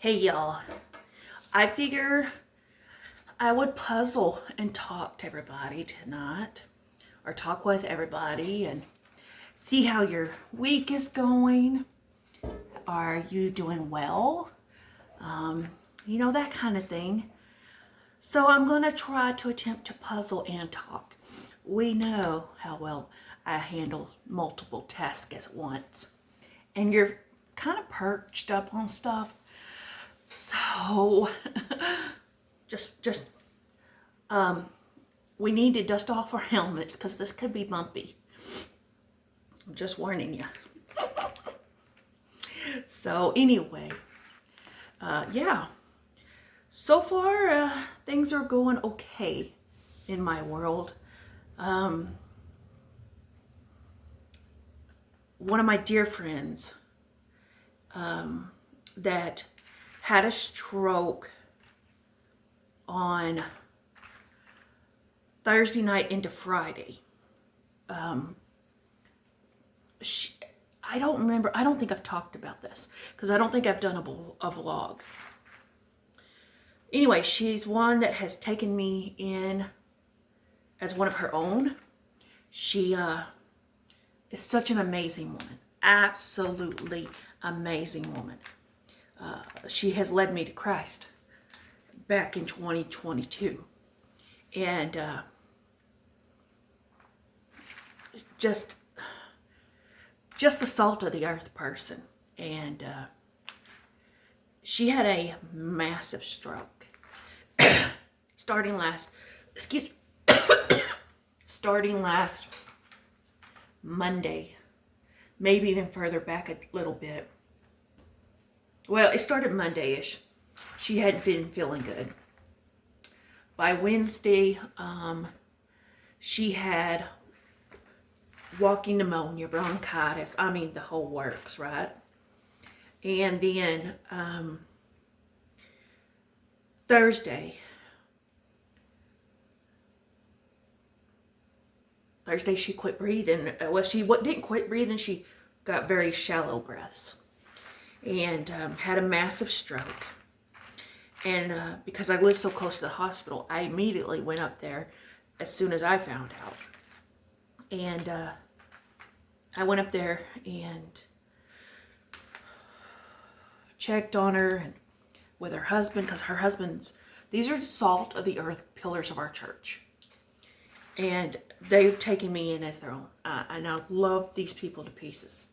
Hey y'all, I figure I would puzzle and talk to everybody tonight, or talk with everybody and see how your week is going. Are you doing well? That kind of thing. So I'm going to try to attempt to puzzle and talk. We know how well I handle multiple tasks at once, and you're kind of perched up on stuff. So just we need to dust off our helmets because this could be bumpy. I'm just warning you. So anyway, yeah. So far, things are going okay in my world. One of my dear friends that had a stroke on Thursday night into Friday. I don't remember. I don't think I've talked about this because I don't think I've done a vlog. Anyway, she's one that has taken me in as one of her own. She is such an amazing woman. Absolutely amazing woman. She has led me to Christ back in 2022. And just the salt of the earth person. And she had a massive stroke starting last Monday, maybe even further back a little bit. Well, it started Monday-ish. She hadn't been feeling good. By Wednesday, she had walking pneumonia, bronchitis, the whole works, right? And then Thursday she quit breathing. Well, she didn't quit breathing. She got very shallow breaths and had a massive stroke. And because I live so close to the hospital, I immediately went up there as soon as I found out. And I went up there and checked on her and with her husband, because her husband's, these are salt of the earth pillars of our church. And they've taken me in as their own. And I love these people to pieces.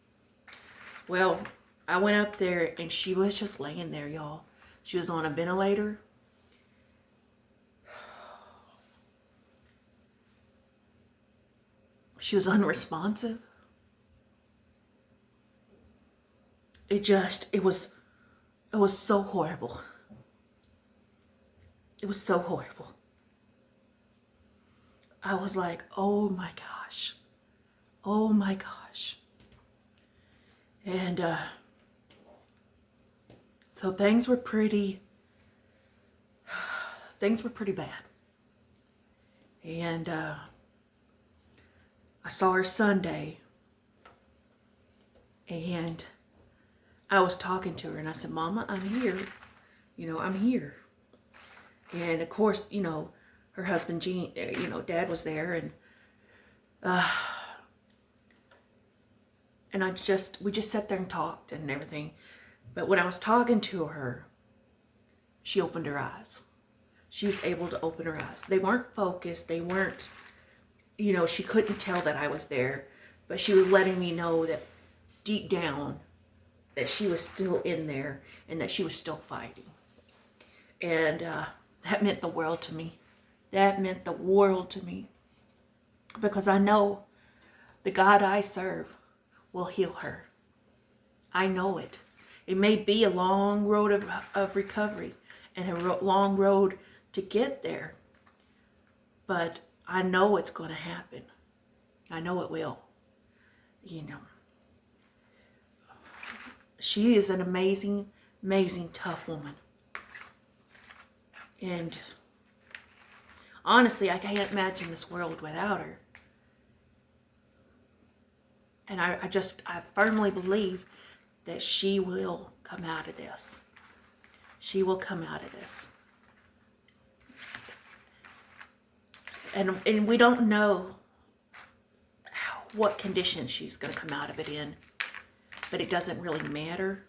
Well, I went up there and she was just laying there, y'all. She was on a ventilator. She was unresponsive. It was so horrible. It was so horrible. I was like, oh my gosh. Oh my gosh. And so things were pretty bad. And I saw her Sunday, and I was talking to her, and I said, Mama, I'm here. I'm here. And of course, her husband, Gene, Dad was there, and we just sat there and talked and everything. But when I was talking to her, she opened her eyes. She was able to open her eyes. They weren't focused. They weren't, she couldn't tell that I was there, but she was letting me know that deep down that she was still in there and that she was still fighting. And that meant the world to me. That meant the world to me. Because I know the God I serve will heal her. I know it. It may be a long road of recovery and a long road to get there. But I know it's going to happen. I know it will. She is an amazing, amazing, tough woman. And honestly, I can't imagine this world without her. And I firmly believe that she will come out of this. She will come out of this. And we don't know what condition she's going to come out of it in. But it doesn't really matter,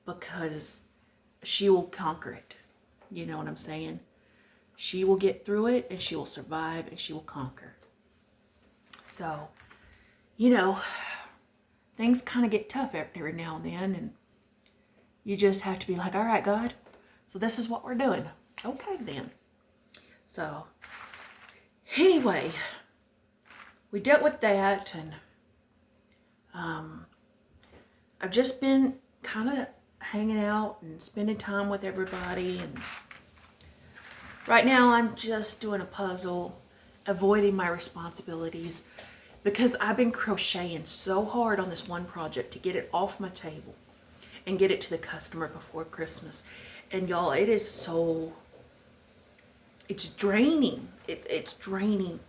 because she will conquer it. You know what I'm saying? She will get through it, and she will survive, and she will conquer. So, you know, things kind of get tough every now and then, and you just have to be like, all right, God, so this is what we're doing. Okay, then. So, anyway, we dealt with that, and I've just been kind of hanging out and spending time with everybody, and right now I'm just doing a puzzle, avoiding my responsibilities, because I've been crocheting so hard on this one project to get it off my table and get it to the customer before Christmas. And y'all, it is so, it's draining. It's draining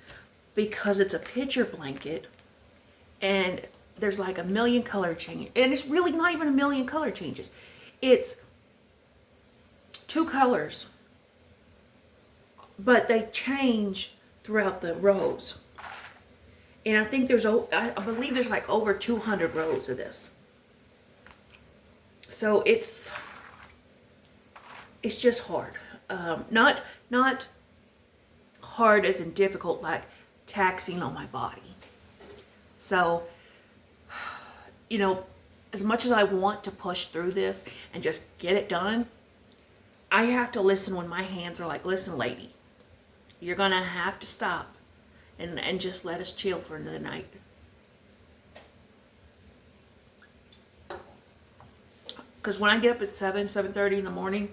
because it's a picture blanket, and there's like a million color changes. And it's really not even a million color changes. It's 2 colors, but they change throughout the rows. And I think I believe there's like over 200 rows of this. So it's just hard. Not hard as in difficult, like taxing on my body. So, you know, as much as I want to push through this and just get it done, I have to listen when my hands are like, listen, lady, you're going to have to stop and just let us chill for the night. Because when I get up at 7:30 in the morning,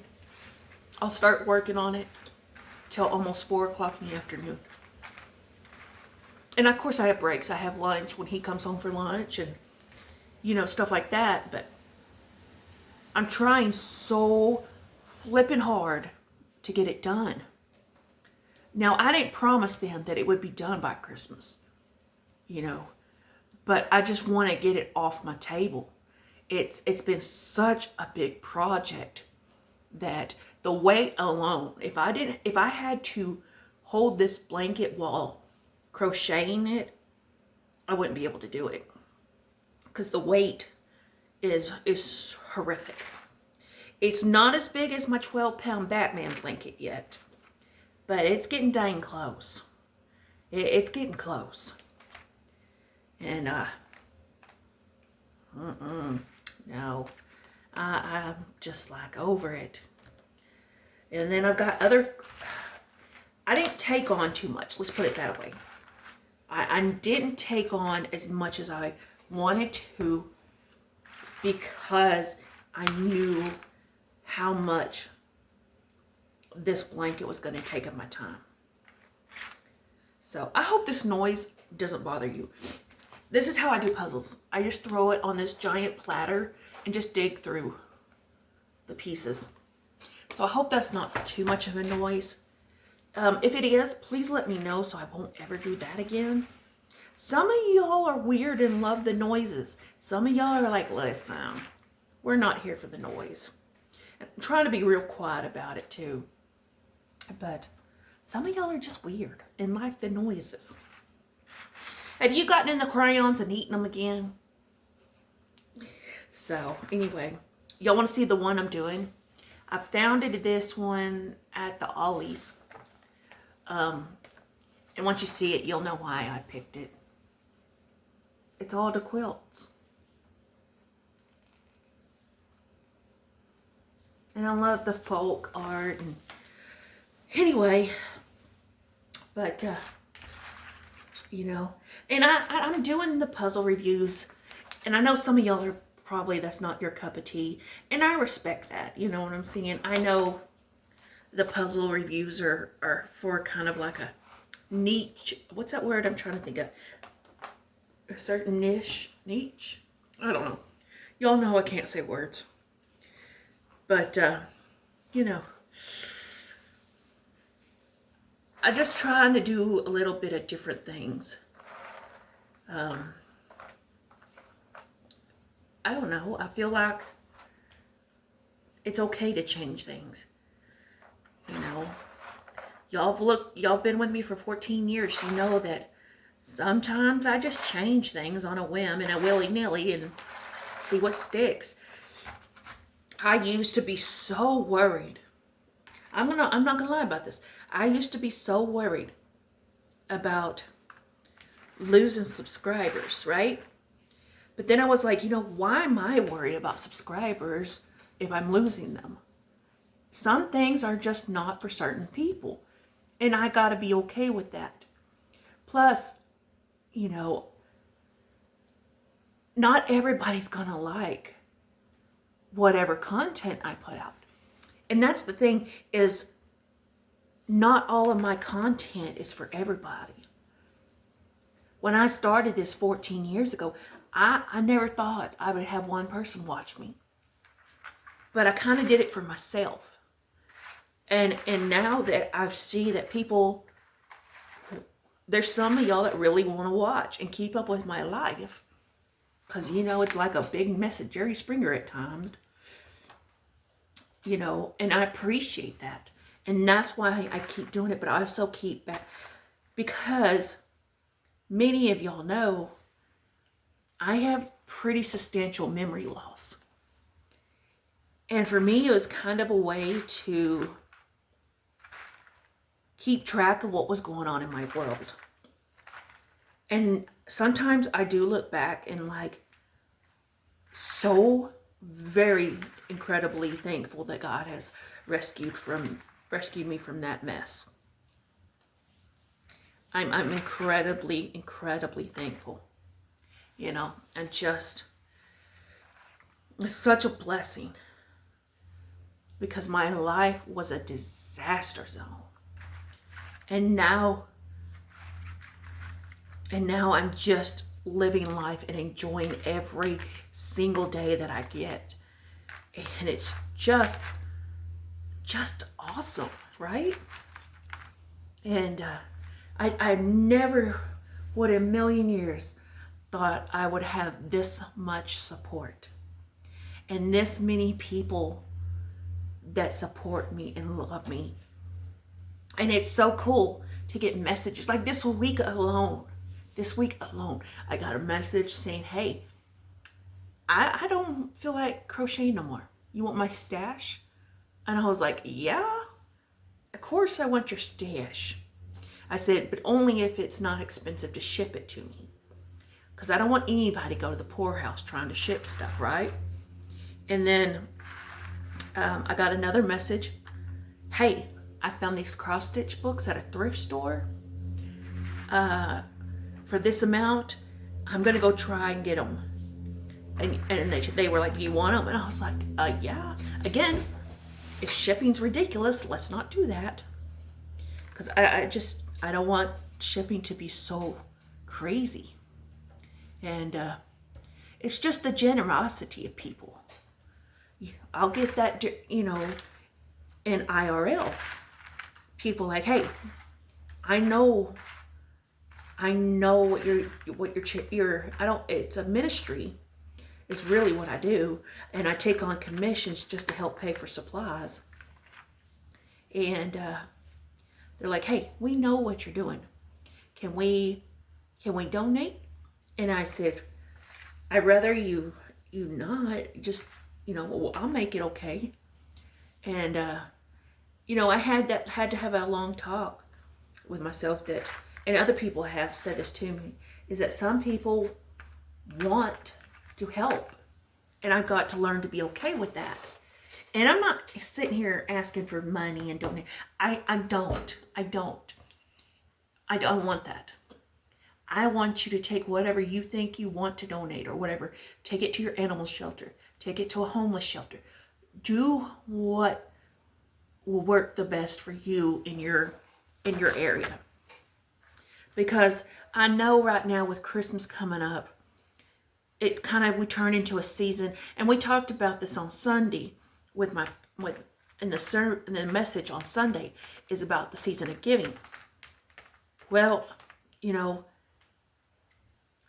I'll start working on it till almost 4 o'clock in the afternoon. And of course I have breaks. I have lunch when he comes home for lunch and, you know, stuff like that. But I'm trying so flipping hard to get it done. Now, I didn't promise them that it would be done by Christmas, you know, but I just want to get it off my table. It's been such a big project that the weight alone, if I had to hold this blanket while crocheting it, I wouldn't be able to do it, because the weight is horrific. It's not as big as my 12-pound Batman blanket yet, but it's getting dang close. It's getting close. And no, I'm just like over it. And then I've got I didn't take on too much. Let's put it that way. I didn't take on as much as I wanted to, because I knew how much this blanket was going to take up my time. So I hope this noise doesn't bother you. This is how I do puzzles. I just throw it on this giant platter and just dig through the pieces. So I hope that's not too much of a noise. If it is, please let me know so I won't ever do that again. Some of y'all are weird and love the noises. Some of y'all are like, listen, we're not here for the noise. I'm trying to be real quiet about it too. But some of y'all are just weird and like the noises. Have you gotten in the crayons and eaten them again? So anyway, y'all want to see the one I'm doing? I found this one at the Ollie's. And once you see it, you'll know why I picked it. It's all the quilts. And I love the folk art. And anyway, but, you know, and I'm doing the puzzle reviews. And I know some of y'all are probably, that's not your cup of tea. And I respect that. You know what I'm saying? I know the puzzle reviews are for kind of like a niche. What's that word I'm trying to think of? A certain niche? I don't know. Y'all know I can't say words. But, you know, I'm just trying to do a little bit of different things. I don't know. I feel like It's okay to change things. You know, y'all been with me for 14 years. You know that sometimes I just change things on a whim and a willy-nilly and see what sticks. I used to be so worried. I'm not gonna lie about this. I used to be so worried about losing subscribers, right? But then I was like, why am I worried about subscribers if I'm losing them? Some things are just not for certain people. And I gotta be okay with that. Plus, not everybody's gonna like whatever content I put out. And that's the thing, is not all of my content is for everybody. When I started this 14 years ago, I never thought I would have one person watch me. But I kind of did it for myself. And now that I see that people, there's some of y'all that really want to watch and keep up with my life. Because, it's like a big mess of Jerry Springer at times. And I appreciate that. And that's why I keep doing it. But I also keep back, because many of y'all know I have pretty substantial memory loss. And for me, it was kind of a way to keep track of what was going on in my world. And sometimes I do look back and so very incredibly thankful that God has rescued me from that mess. I'm incredibly, incredibly thankful. And just, it's such a blessing, because my life was a disaster zone. And now I'm just living life and enjoying every single day that I get. And it's just awesome, right? And I never would in a million years thought I would have this much support and this many people that support me and love me. And it's so cool to get messages like this week alone. I got a message saying, hey, I don't feel like crocheting no more. You want my stash? And I was like, yeah, of course I want your stash. I said, but only if it's not expensive to ship it to me. Because I don't want anybody to go to the poorhouse trying to ship stuff, right? And then I got another message. Hey, I found these cross-stitch books at a thrift store. For this amount, I'm going to go try and get them. And they were like, do you want them? And I was like, yeah. Again, if shipping's ridiculous, let's not do that. Because I don't want shipping to be so crazy. And it's just the generosity of people. I'll get that, in IRL. People like, hey, I know what it's a ministry is really what I do. And I take on commissions just to help pay for supplies. And they're like, hey, we know what you're doing. Can we donate? And I said, I'd rather you not, just, I'll make it okay. And, I had to have a long talk with myself that, and other people have said this to me, is that some people want to help. And I've got to learn to be okay with that. And I'm not sitting here asking for money and donate. I don't want that. I want you to take whatever you think you want to donate or whatever. Take it to your animal shelter. Take it to a homeless shelter. Do what will work the best for you in your area. Because I know right now with Christmas coming up, we turn into a season, and we talked about this on Sunday in the message on Sunday is about the season of giving. Well,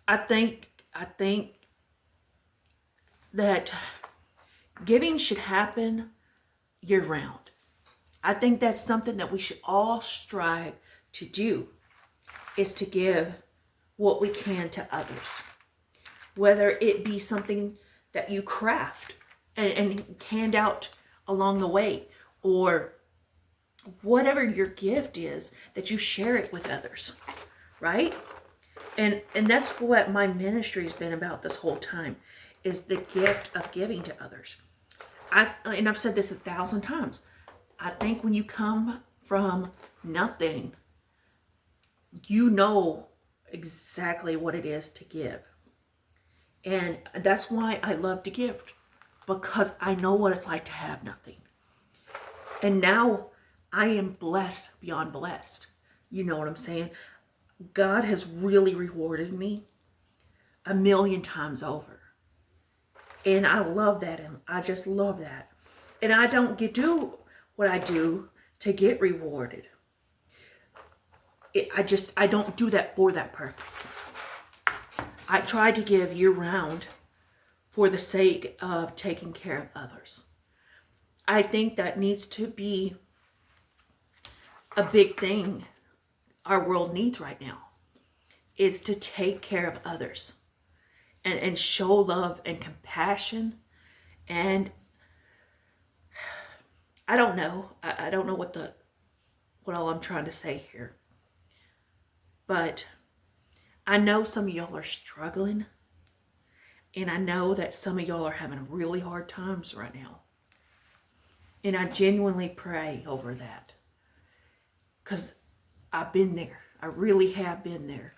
I think that giving should happen year round. I think that's something that we should all strive to do, is to give what we can to others. Whether it be something that you craft and hand out along the way, or whatever your gift is, that you share it with others, right? And that's what my ministry has been about this whole time, is the gift of giving to others. And I've said this 1,000 times. I think when you come from nothing, you know exactly what it is to give. And that's why I love to give, because I know what it's like to have nothing. And now I am blessed beyond blessed. You know what I'm saying? God has really rewarded me 1,000,000 times over. And I love that. And I just love that. And I don't do what I do to get rewarded. I don't do that for that purpose. I try to give year round for the sake of taking care of others. I think that needs to be a big thing our world needs right now, is to take care of others and show love and compassion. And I don't know. I don't know what all I'm trying to say here. But I know some of y'all are struggling. And I know that some of y'all are having really hard times right now. And I genuinely pray over that. Because I've been there. I really have been there.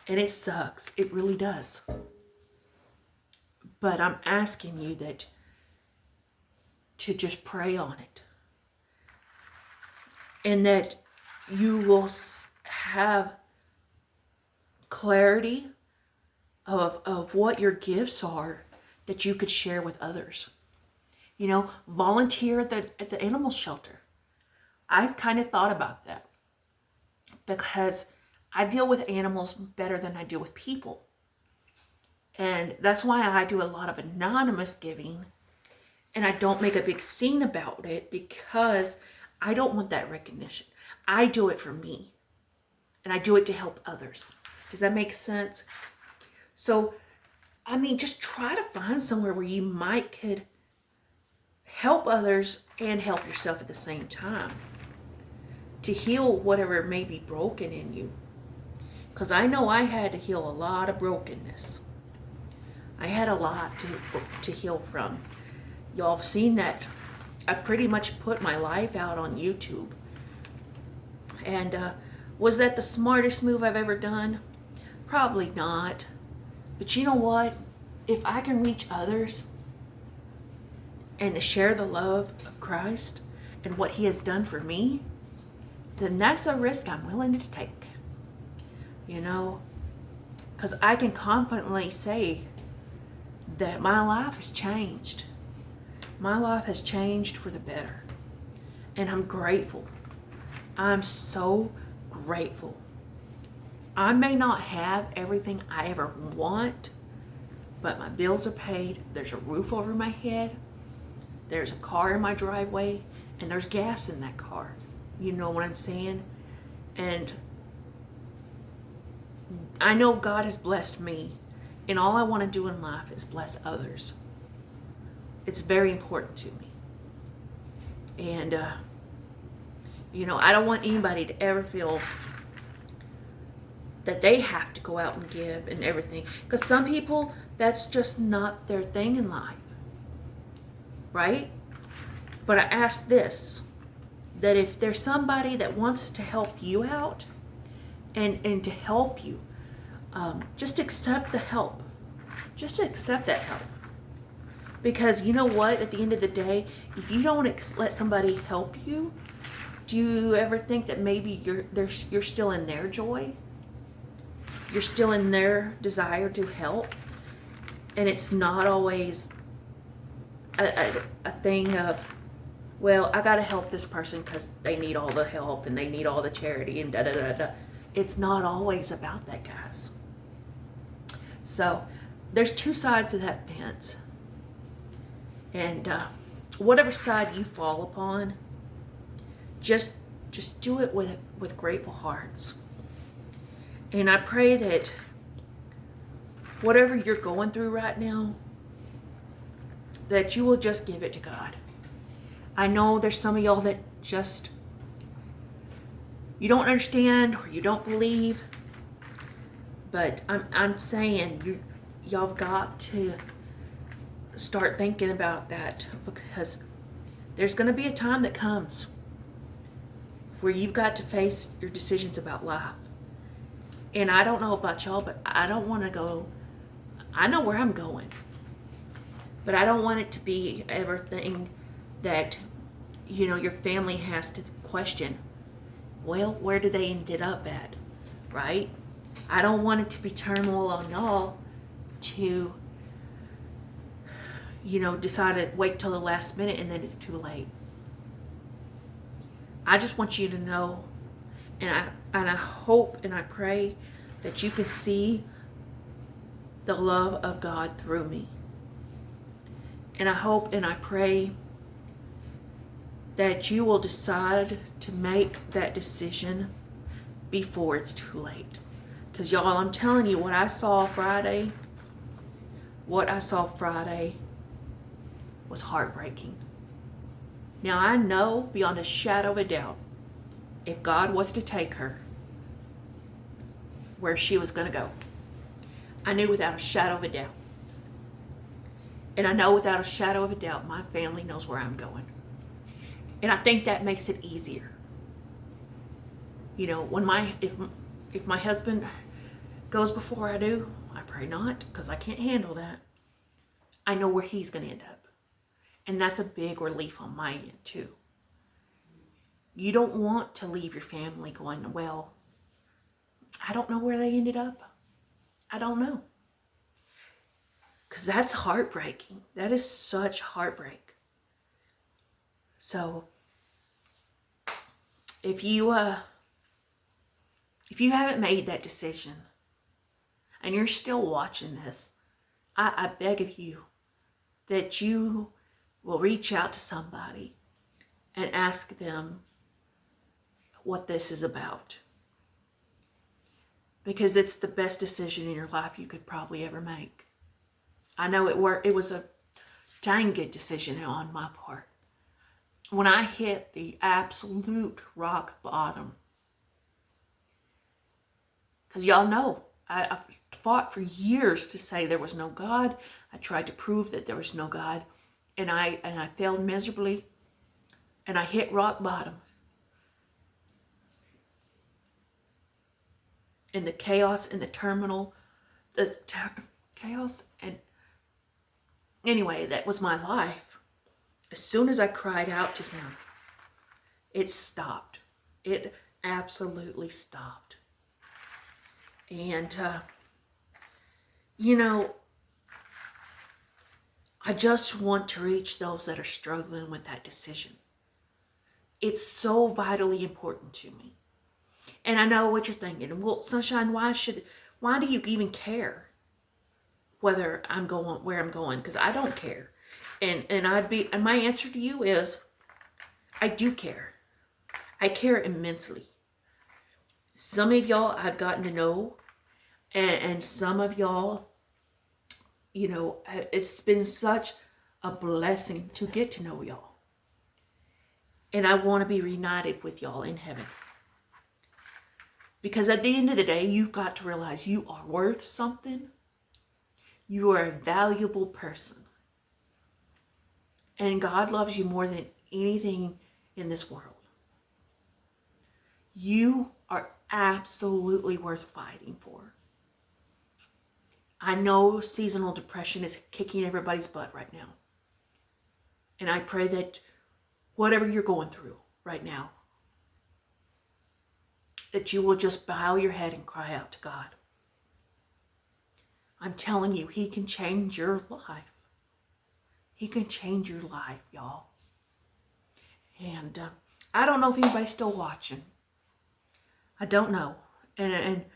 And it sucks. It really does. But I'm asking you to just pray on it. And that you will have clarity of what your gifts are that you could share with others. You know, volunteer at the animal shelter. I've kind of thought about that, because I deal with animals better than I deal with people. And that's why I do a lot of anonymous giving, and I don't make a big scene about it, because I don't want that recognition. I do it for me, and I do it to help others. Does that make sense? So, I mean, just try to find somewhere where you could help others and help yourself at the same time, to heal whatever may be broken in you. Because I know I had to heal a lot of brokenness. I had a lot to heal from. Y'all have seen that. I pretty much put my life out on YouTube. And was that the smartest move I've ever done? Probably not. But you know what? If I can reach others and to share the love of Christ and what He has done for me, then that's a risk I'm willing to take. You know? Because I can confidently say that my life has changed. My life has changed for the better. And I'm grateful. I'm so grateful. I may not have everything I ever want, but my bills are paid. There's a roof over my head. There's a car in my driveway. And there's gas in that car. You know what I'm saying? And I know God has blessed me. And all I want to do in life is bless others. It's very important to me. And, you know, I don't want anybody to ever feel that they have to go out and give and everything. Because some people, that's just not their thing in life. Right? But I ask this, that if there's somebody that wants to help you out and to help you, just accept the help. Just accept that help. Because you know what? At the end of the day, if you don't let somebody help you, do you ever think that maybe you're still in their joy? You're still in their desire to help? And it's not always a thing of, well, I got to help this person because they need all the help and they need all the charity and da-da-da-da. It's not always about that, guys. So, there's two sides of that fence. And whatever side you fall upon, just do it with grateful hearts. And I pray that whatever you're going through right now, that you will just give it to God. I know there's some of y'all that just, you don't understand or you don't believe, but I'm saying y'all have got to start thinking about that, because there's going to be a time that comes where you've got to face your decisions about life. And I don't know about y'all, but I don't want to go, I know where I'm going, but I don't want it to be everything that, your family has to question. Well, where did they ended up at, right? I don't want it to be turmoil on y'all to, decide to wait till the last minute and then it's too late. I just want you to know, and I hope and I pray that you can see the love of God through me. And I hope and I pray that you will decide to make that decision before it's too late. Because y'all, I'm telling you, what I saw Friday was heartbreaking. Now I know beyond a shadow of a doubt, if God was to take her where she was going to go, I knew without a shadow of a doubt. And I know without a shadow of a doubt, my family knows where I'm going. And I think that makes it easier. When if my husband goes before I do, I pray not, because I can't handle that. I know where he's going to end up. And that's a big relief on my end too. You don't want to leave your family going, well, I don't know where they ended up. I don't know. Because that's heartbreaking. That is such heartbreak. So if you haven't made that decision and you're still watching this, I beg of you that you will reach out to somebody and ask them what this is about. Because it's the best decision in your life you could probably ever make. I know it was a dang good decision on my part. When I hit the absolute rock bottom, because y'all know, I fought for years to say there was no God. I tried to prove that there was no God, and I failed miserably, and I hit rock bottom. In the chaos, in the terminal, chaos, and anyway, that was my life. As soon as I cried out to him, it stopped. It absolutely stopped. And, I just want to reach those that are struggling with that decision. It's so vitally important to me. And I know what you're thinking. Well, Sunshine, why do you even care whether I'm going where I'm going? Because I don't care. And my answer to you is, I do care. I care immensely. Some of y'all I've gotten to know, and some of y'all, it's been such a blessing to get to know y'all. And I want to be reunited with y'all in heaven. Because at the end of the day, you've got to realize you are worth something. You are a valuable person. And God loves you more than anything in this world. You are absolutely worth fighting for. I know seasonal depression is kicking everybody's butt right now. And I pray that whatever you're going through right now, that you will just bow your head and cry out to God. I'm telling you, he can change your life. He can change your life, y'all. And I don't know if anybody's still watching. I don't know. And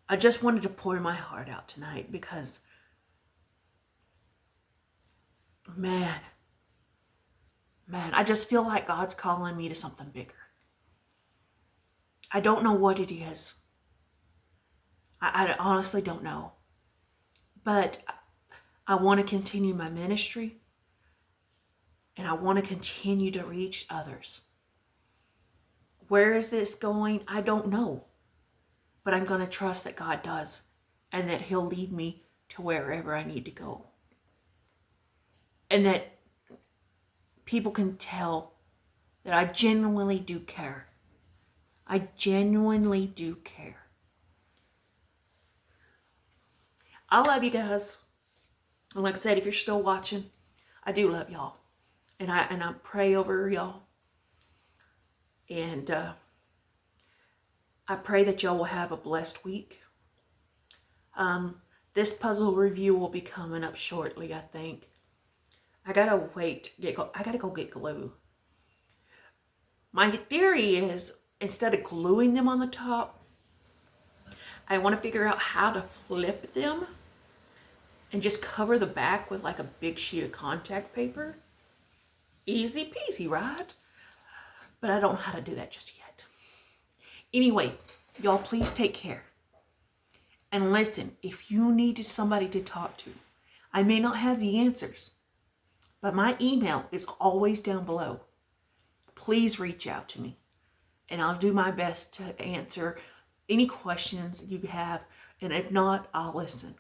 I just wanted to pour my heart out tonight because, man, Man, I just feel like God's calling me to something bigger. I don't know what it is. I honestly don't know. But I want to continue my ministry, and I want to continue to reach others. Where is this going? I don't know. But I'm going to trust that God does, and that He'll lead me to wherever I need to go. And that people can tell that I genuinely do care. I genuinely do care. I love you guys. And like I said, if you're still watching, I do love y'all. And I pray over y'all. And I pray that y'all will have a blessed week. This puzzle review will be coming up shortly, I think. I gotta go get glue. My theory is, instead of gluing them on the top, I want to figure out how to flip them and just cover the back with like a big sheet of contact paper. Easy peasy, right? But I don't know how to do that just yet. Anyway, y'all please take care. And listen, if you needed somebody to talk to, I may not have the answers, but my email is always down below. Please reach out to me, and I'll do my best to answer any questions you have. And if not, I'll listen.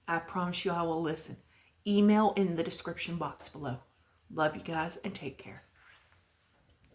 I promise you I will listen. Email in the description box below. Love you guys, and take care.